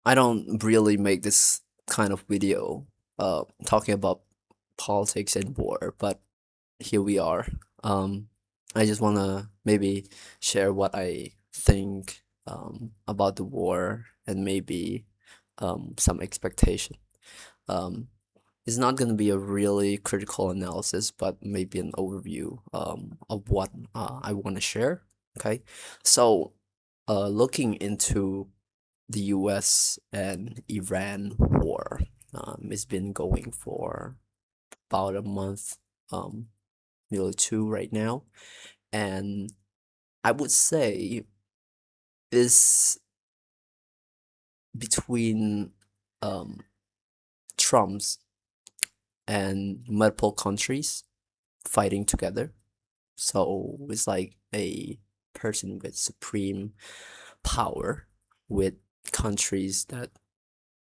I don't really make this kind of video talking about politics and war, but here we are. I just wanna maybe share what I think about the war and maybe some expectation. Um, it's not gonna be a really critical analysis, but maybe an overview of what I want to share. Okay, so looking into the US and Iran war. It's been going for about a month, nearly two right now. And I would say is between um, Trump's and multiple countries fighting together. So it's like a person with supreme power with countries that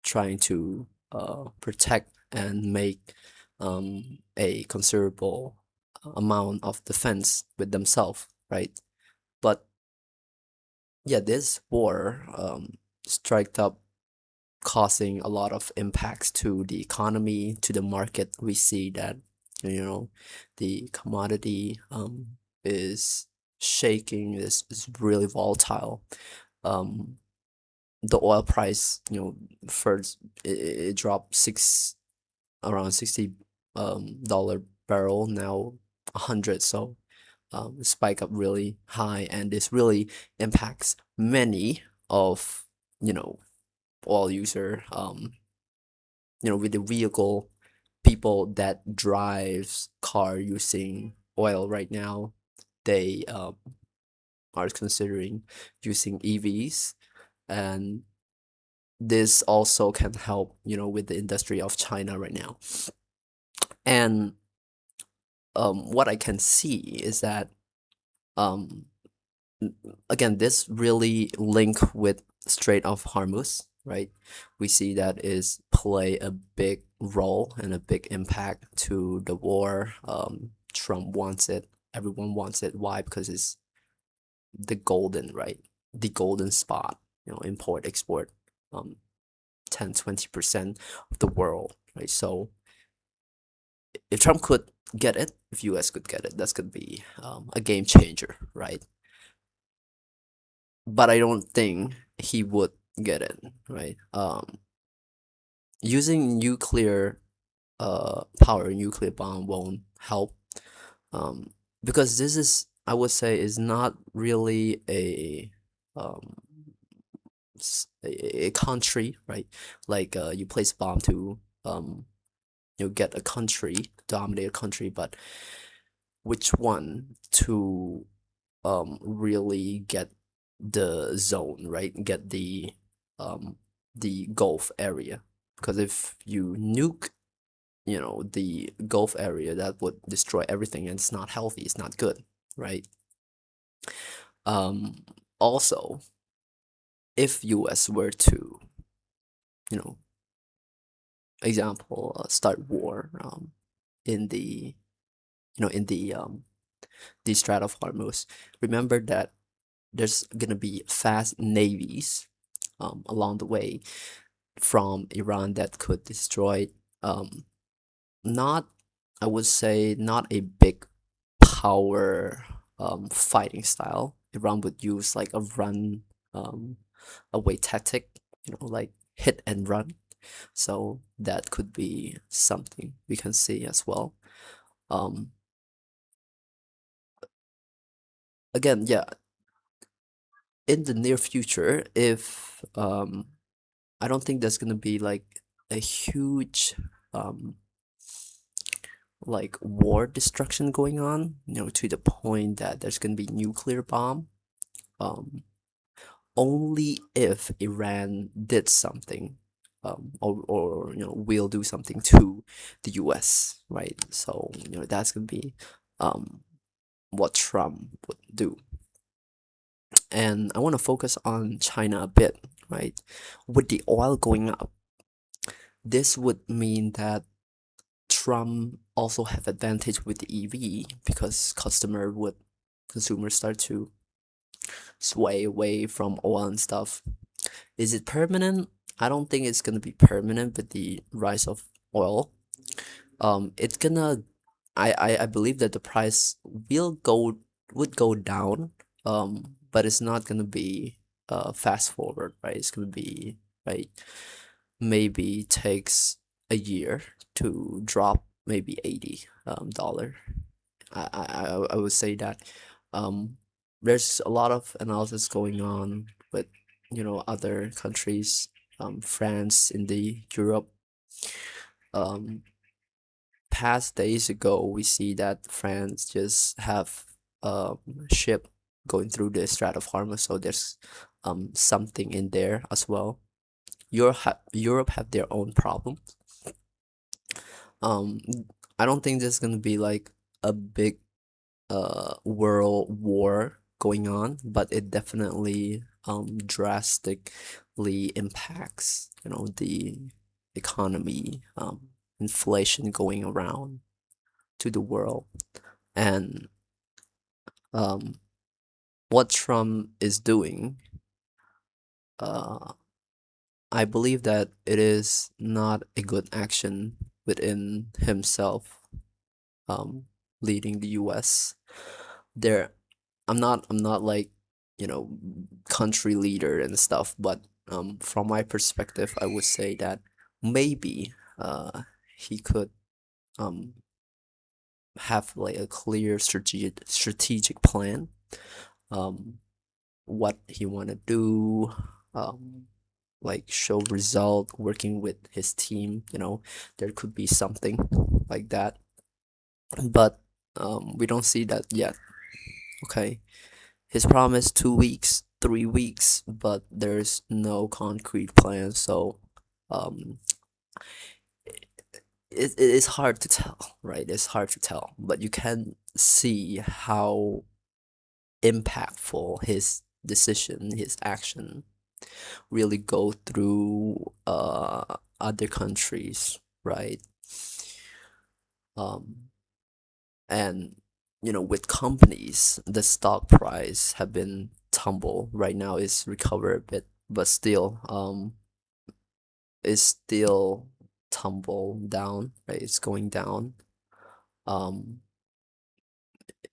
trying to protect and make a considerable amount of defense with themselves, right? But yeah, this war striked up, causing a lot of impacts to the economy, to the market. We see that, you know, the commodity is shaking, is really volatile. Um, the oil price, first it dropped around 60 dollar barrel, now 100. So spike up really high, and this really impacts many of you know oil user, with the vehicle, people that drives car using oil right now. They are considering using EVs, and this also can help, with the industry of China right now. And what I can see is that, um, again, this really link with Strait of Hormuz, right? We see that is play a big role and a big impact to the war. Trump wants it. Everyone wants it. Why? Because it's the golden, right? The golden spot, import, export, um, 10-20% of the world, right? So if Trump could get it, if US could get it, that's gonna be a game changer, right? But I don't think he would get it, right? Using nuclear power, nuclear bomb won't help, um, because this is, I would say, is not really um, a country, right? Like you place a bomb to get a country, dominate a country, but which one to really get the zone, right? Get the Gulf area. Because if you nuke, the Gulf area, that would destroy everything, and it's not healthy, it's not good, right? Also, if US were to, you know, start war in the in the Strait of Hormuz, remember that there's gonna be fast navies along the way from Iran that could destroy, um, not, I would say, not a big power fighting style. Iran would use like a run away tactic, like hit and run. So that could be something we can see as well. Um, Again, yeah, in the near future, if I don't think there's gonna be like a huge um like war destruction going on, to the point that there's gonna be nuclear bomb. Um, Only if Iran did something, or will do something to the US, right? So that's gonna be um what Trump would do. And I want to focus on China a bit, right? With the oil going up, this would mean that Trump also have advantage with the EV, because consumers start to sway away from oil and stuff. Is it permanent? I don't think it's gonna be permanent with the rise of oil. It's gonna I believe that the price would go down, but it's not gonna be fast forward, right? It's gonna be right, maybe takes a year to drop maybe $80. I would say that um there's a lot of analysis going on with other countries, France in the Europe. um Past days ago, we see that France just have a ship going through the Strait of Hormuz, so there's something in there as well. Europe have their own problem. Um, I don't think there's gonna be like a big world war going on, but it definitely drastically impacts the economy, inflation going around to the world. And um, what Trump is doing, uh, I believe that it is not a good action within himself, um, leading the U.S. There, I'm not like, country leader and stuff, but from my perspective, I would say that maybe he could um have like a clear strategic plan, um what he want to do, um like show result working with his team. There could be something like that, but we don't see that yet. Okay, his promise 2 weeks, 3 weeks, but there's no concrete plan. So um it is hard to tell, right? It's hard to tell, but you can see how impactful his decision, his action really go through other countries, right? Um, and with companies, the stock price have been tumble. Right now it's recovered a bit, but still it's still tumble down, right? It's going down. Um,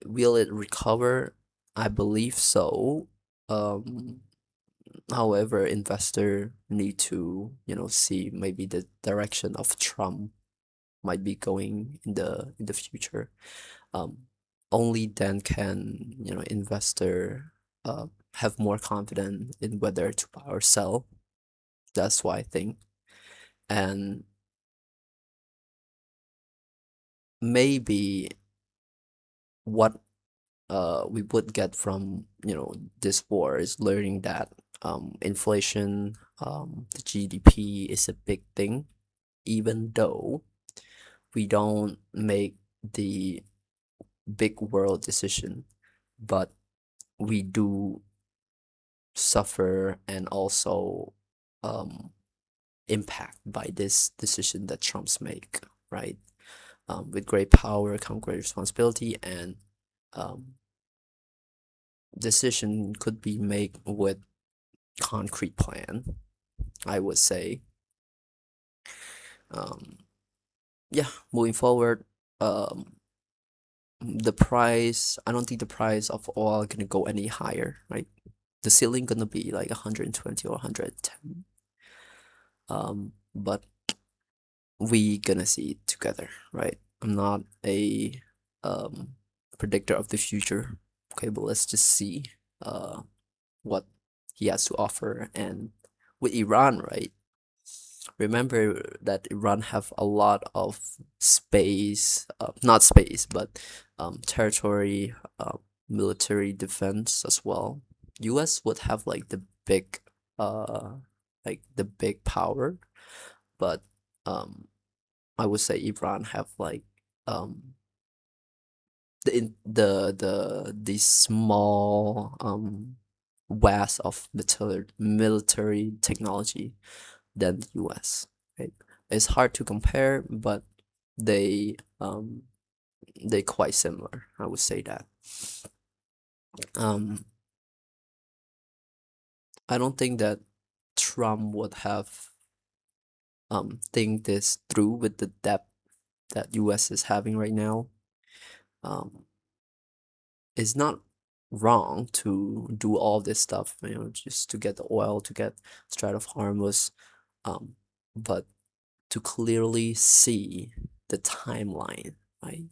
will it recover? I believe so. Um, However, investor need to, see maybe the direction of Trump might be going in the future. Um, Only then can, investor have more confidence in whether to buy or sell. That's why I think. And maybe what we would get from this war is learning that inflation, the GDP is a big thing, even though we don't make the big world decision, but we do suffer and also um, impact by this decision that Trump's make, right? With great power come great responsibility, and um, decision could be made with concrete plan, I would say. Um, yeah, moving forward, um, the price, I don't think the price of oil gonna go any higher, right? The ceiling gonna be like 120 or 110. But we gonna see it together, right? I'm not a um predictor of the future. Okay, but let's just see uh what he has to offer. And with Iran, right? Remember that Iran have a lot of space, not space, but territory, military defense as well. US would have like uh, the big power, but um, I would say Iran have like the small vast of military technology than the US. Right? It's hard to compare, but they um they quite similar. I would say that. Um, I don't think that Trump would have. think this through with the debt that US is having right now. Um, it's not wrong to do all this stuff, just to get the oil, to get Strait of Hormuz, um, but to clearly see the timeline, right?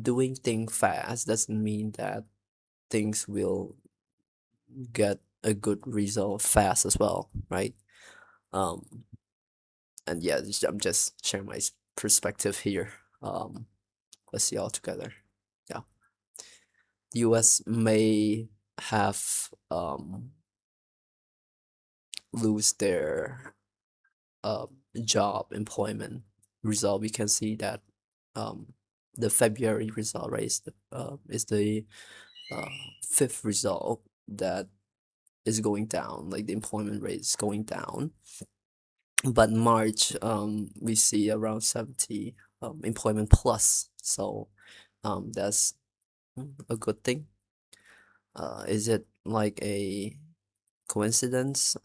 Doing things fast doesn't mean that things will get a good result fast as well, right? Um, and yeah, I'm just sharing my perspective here. Um, let's see all together. Yeah, U.S. may have lose their job employment result. We can see that um, the February result, right, is the uh, fifth result that is going down, like the employment rate is going down. But March, we see around 70 employment plus, so that's a good thing. Is it like a coincidence?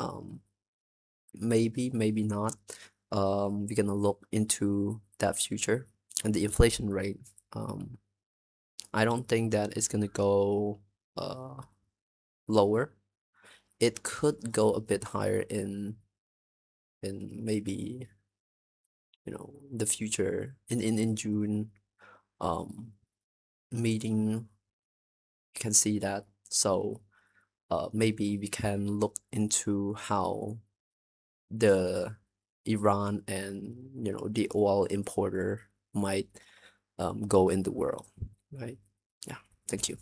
Maybe, maybe not. We're gonna look into that future and the inflation rate. Um, I don't think that it's gonna go lower. It could go a bit higher in maybe the future in June meeting. You can see that. So maybe we can look into how the Iran and the oil importer might go in the world, right? Yeah, thank you.